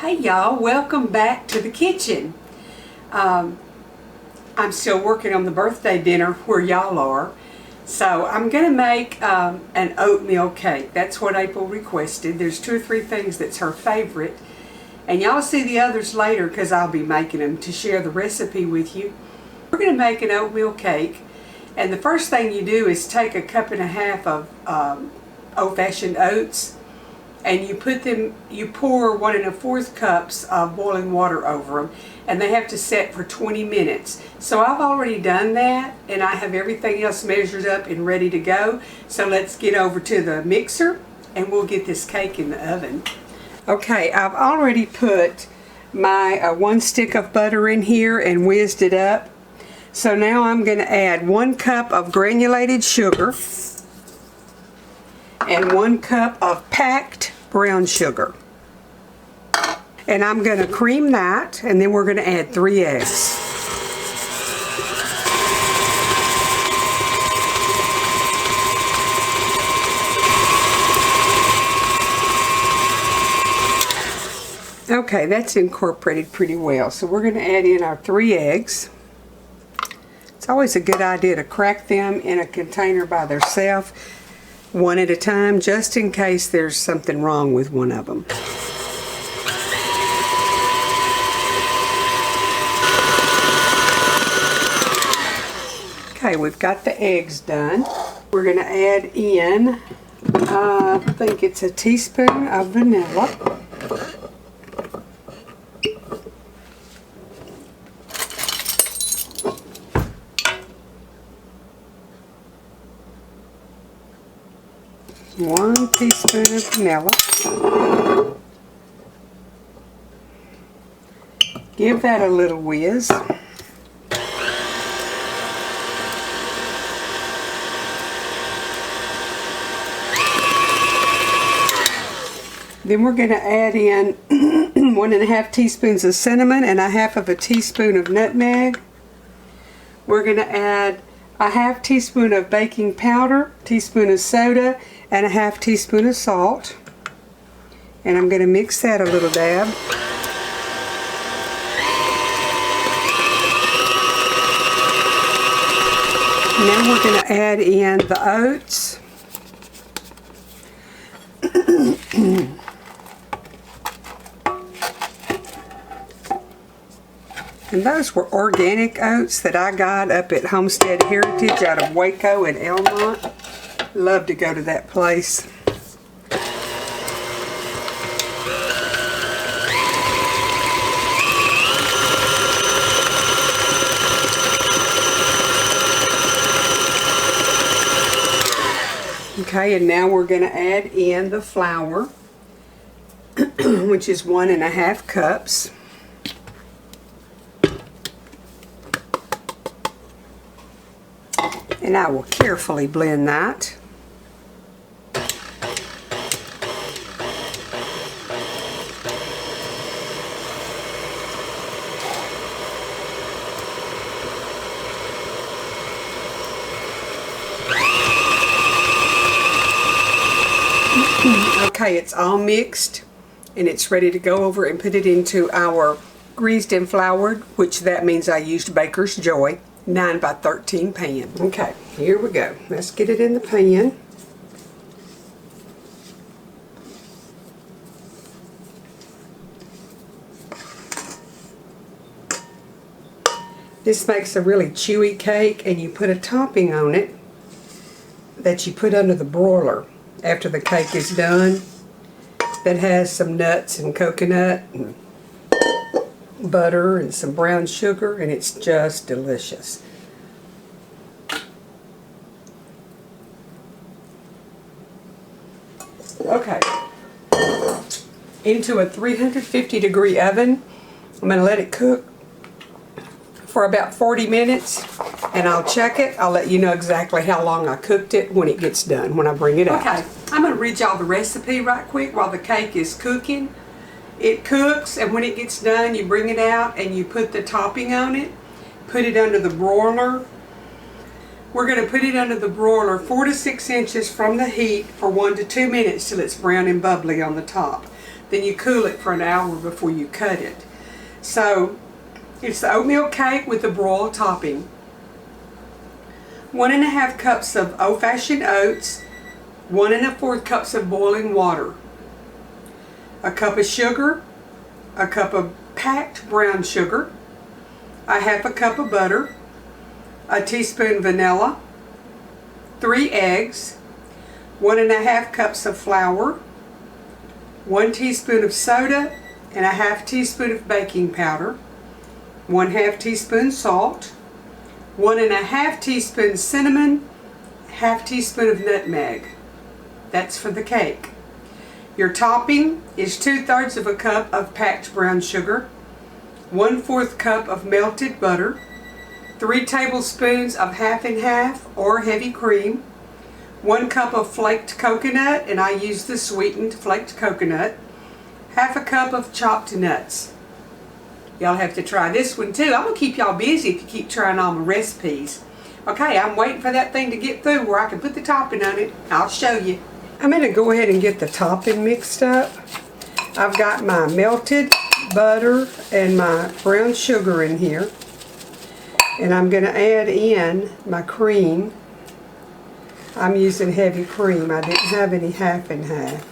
Hey y'all, welcome back to the kitchen. I'm still working on the birthday dinner where y'all are. So I'm going to make an oatmeal cake. That's what April requested. There's 2 or 3 things that's her favorite. And y'all see the others later because I'll be making them to share the recipe with you. We're going to make an oatmeal cake. And the first thing you do is take a 1.5 cups of old-fashioned oats. And you pour 1 1/4 cups of boiling water over them, and they have to set for 20 minutes. So I've already done that, and I have everything else measured up and ready to go. So let's get over to the mixer, and we'll get this cake in the oven. Okay, I've already put my 1 stick of butter in here and whizzed it up. So now I'm going to add 1 cup of granulated sugar and 1 cup of packed brown sugar. And I'm going to cream that, and then we're going to add 3 eggs. Okay, that's incorporated pretty well. So we're going to add in our 3 eggs. It's always a good idea to crack them in a container by themselves, 1 at a time, just in case there's something wrong with one of them. Okay, we've got the eggs done. We're going to add in, I think it's a teaspoon of vanilla. One teaspoon of vanilla. Give that a little whiz. Then we're going to add in 1.5 teaspoons of cinnamon and 1/2 teaspoon of nutmeg. We're going to add 1/2 teaspoon of baking powder, teaspoon of soda, and 1/2 teaspoon of salt. And I'm going to mix that a little dab. Now we're going to add in the oats. And those were organic oats that I got up at Homestead Heritage out of Waco and Elmont. Love to go to that place. Okay, and now we're going to add in the flour, which is 1.5 cups. And I will carefully blend that. Okay, it's all mixed and it's ready to go over and put it into our greased and floured, which that means I used Baker's Joy 9 by 13 pan. Okay, here we go. Let's get it in the pan. This makes a really chewy cake, and you put a topping on it that you put under the broiler after the cake is done that has some nuts and coconut and butter and some brown sugar, and it's just delicious. Okay, into a 350-degree oven. I'm going to let it cook for about 40 minutes, and I'll check it. I'll let you know exactly how long I cooked it when it gets done, when I bring it out. Okay, I'm going to read y'all the recipe right quick while the cake is cooking. It cooks, and when it gets done, you bring it out and you put the topping on it. Put it under the broiler. We're going to put it under the broiler 4 to 6 inches from the heat for 1 to 2 minutes till it's brown and bubbly on the top. then you cool it for an hour before you cut it. So it's the oatmeal cake with the broiled topping. 1 1/2 cups of old-fashioned oats, 1 1/4 cups of boiling water, a cup of sugar, a cup of packed brown sugar, a 1/2 cup of butter, a teaspoon vanilla, 3 eggs, 1 1/2 cups of flour, 1 teaspoon of soda, and a 1/2 teaspoon of baking powder, 1/2 teaspoon salt, 1 1/2 teaspoon cinnamon, 1/2 teaspoon of nutmeg. That's for the cake. Your topping is 2/3 of a cup of packed brown sugar, 1/4 cup of melted butter, 3 tablespoons of half and half or heavy cream, 1 cup of flaked coconut, and I use the sweetened flaked coconut, 1/2 cup of chopped nuts. Y'all have to try this one too. I'm going to keep y'all busy if you keep trying all my recipes. Okay, I'm waiting for that thing to get through where I can put the topping on it. I'll show you. I'm going to go ahead and get the topping mixed up. I've got my melted butter and my brown sugar in here. And I'm going to add in my cream. I'm using heavy cream. I didn't have any half and half.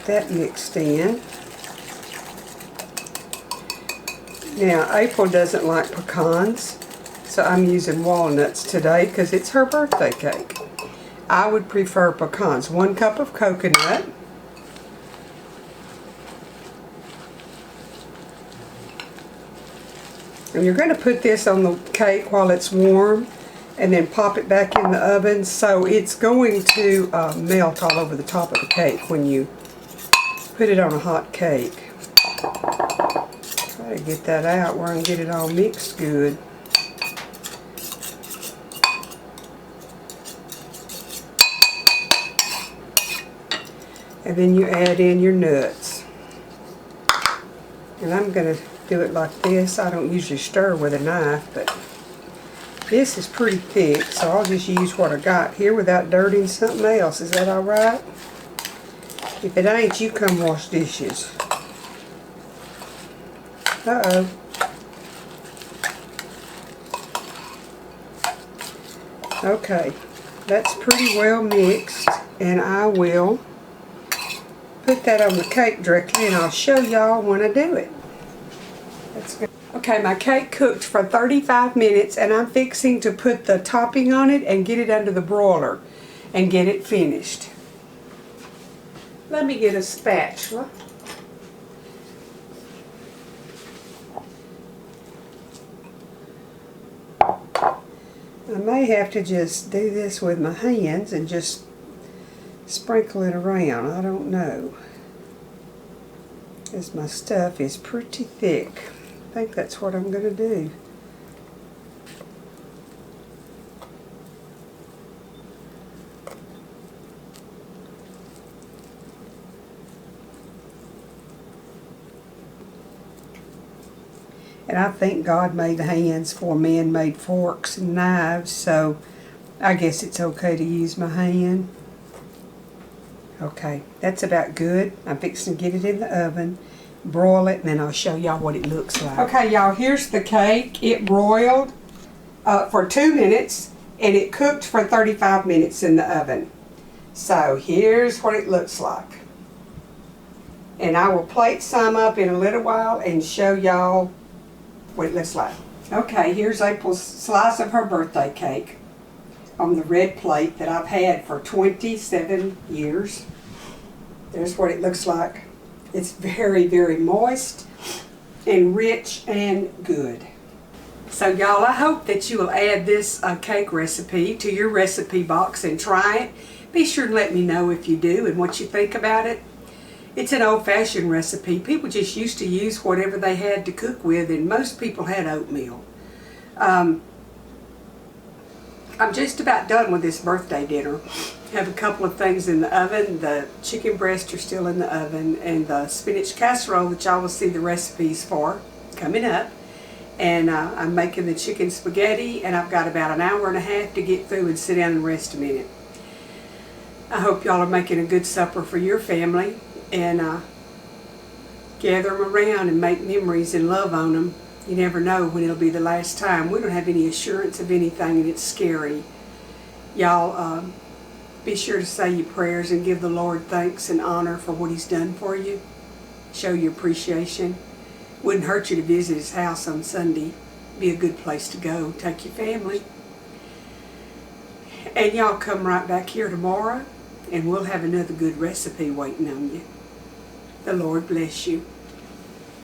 That mixed in. Now April doesn't like pecans, so I'm using walnuts today because it's her birthday cake. I would prefer pecans. 1 cup of coconut, and you're going to put this on the cake while it's warm and then pop it back in the oven, so it's going to melt all over the top of the cake when you put it on a hot cake. Try to get that out where I can get it all mixed good. And then you add in your nuts. And I'm going to do it like this. I don't usually stir with a knife, but this is pretty thick, so I'll just use what I got here without dirtying something else. Is that alright? If it ain't, you come wash dishes. Uh-oh. Okay, that's pretty well mixed, and I will put that on the cake directly, and I'll show y'all when I do it. That's good. Okay, my cake cooked for 35 minutes, and I'm fixing to put the topping on it and get it under the broiler and get it finished. Let me get a spatula. I may have to just do this with my hands and just sprinkle it around. I don't know. As my stuff is pretty thick. I think that's what I'm going to do. And I think God made hands for men made forks and knives, so I guess it's okay to use my hand. Okay, that's about good. I'm fixing to get it in the oven, broil it, and then I'll show y'all what it looks like. Okay, y'all, here's the cake. It broiled for 2 minutes, and it cooked for 35 minutes in the oven. So here's what it looks like. And I will plate some up in a little while and show y'all what it looks like. Okay, here's April's slice of her birthday cake on the red plate that I've had for 27 years. There's what it looks like. It's very, very moist and rich and good. So y'all, I hope that you will add this cake recipe to your recipe box and try it. Be sure to let me know if you do and what you think about it. It's an old-fashioned recipe. People just used to use whatever they had to cook with, and most people had oatmeal. I'm just about done with this birthday dinner. Have a couple of things in the oven. The chicken breasts are still in the oven, and the spinach casserole that y'all will see the recipes for coming up. And I'm making the chicken spaghetti, and I've got about an hour and a half to get through and sit down and rest a minute. I hope y'all are making a good supper for your family, and gather them around and make memories and love on them. You never know when it'll be the last time. We don't have any assurance of anything, and it's scary. Y'all be sure to say your prayers and give the Lord thanks and honor for what He's done for you. Show your appreciation. Wouldn't hurt you to visit His house on Sunday. Be a good place to go. Take your family. And y'all come right back here tomorrow, and we'll have another good recipe waiting on you. The Lord bless you.